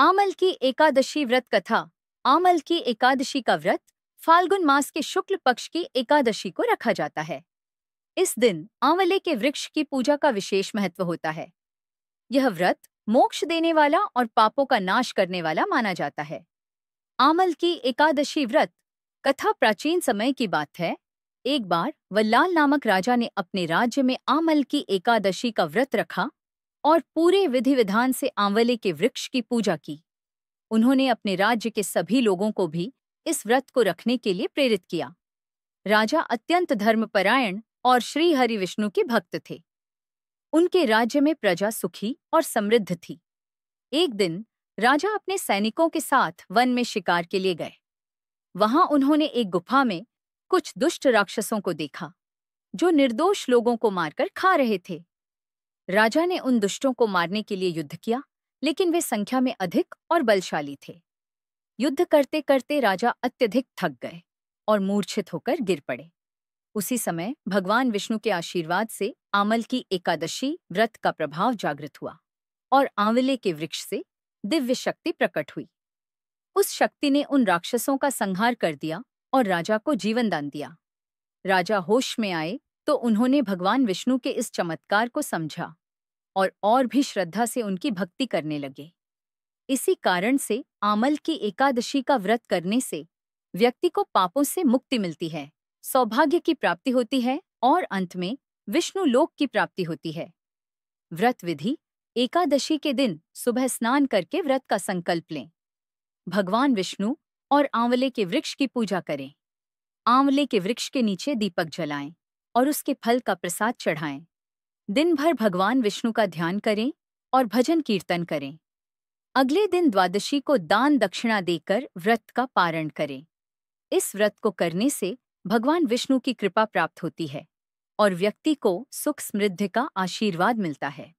आमल की एकादशी व्रत कथा। आमल की एकादशी का व्रत फाल्गुन मास के शुक्ल पक्ष की एकादशी को रखा जाता है। इस दिन आंवले के वृक्ष की पूजा का विशेष महत्व होता है। यह व्रत मोक्ष देने वाला और पापों का नाश करने वाला माना जाता है। आमल की एकादशी व्रत कथा प्राचीन समय की बात है। एक बार वल्लाल नामक राजा ने अपने राज्य में आमल की एकादशी का व्रत रखा और पूरे विधि विधान से आंवले के वृक्ष की पूजा की। उन्होंने अपने राज्य के सभी लोगों को भी इस व्रत को रखने के लिए प्रेरित किया। राजा अत्यंत धर्मपरायण और श्री हरि विष्णु के भक्त थे। उनके राज्य में प्रजा सुखी और समृद्ध थी। एक दिन राजा अपने सैनिकों के साथ वन में शिकार के लिए गए। वहां उन्होंने एक गुफा में कुछ दुष्ट राक्षसों को देखा जो निर्दोष लोगों को मारकर खा रहे थे। राजा ने उन दुष्टों को मारने के लिए युद्ध किया, लेकिन वे संख्या में अधिक और बलशाली थे। युद्ध करते करते राजा अत्यधिक थक गए और मूर्छित होकर गिर पड़े। उसी समय भगवान विष्णु के आशीर्वाद से आमल की एकादशी व्रत का प्रभाव जागृत हुआ और आंवले के वृक्ष से दिव्य शक्ति प्रकट हुई। उस शक्ति ने उन राक्षसों का संहार कर दिया और राजा को जीवन दान दिया। राजा होश में आए तो उन्होंने भगवान विष्णु के इस चमत्कार को समझा और भी श्रद्धा से उनकी भक्ति करने लगे। इसी कारण से आमल की एकादशी का व्रत करने से व्यक्ति को पापों से मुक्ति मिलती है, सौभाग्य की प्राप्ति होती है और अंत में विष्णु लोक की प्राप्ति होती है। व्रत विधि: एकादशी के दिन सुबह स्नान करके व्रत का संकल्प लें। भगवान विष्णु और आंवले के वृक्ष की पूजा करें। आंवले के वृक्ष के नीचे दीपक जलाएं और उसके फल का प्रसाद चढ़ाएं। दिन भर भगवान विष्णु का ध्यान करें और भजन कीर्तन करें। अगले दिन द्वादशी को दान दक्षिणा देकर व्रत का पारण करें। इस व्रत को करने से भगवान विष्णु की कृपा प्राप्त होती है और व्यक्ति को सुख समृद्धि का आशीर्वाद मिलता है।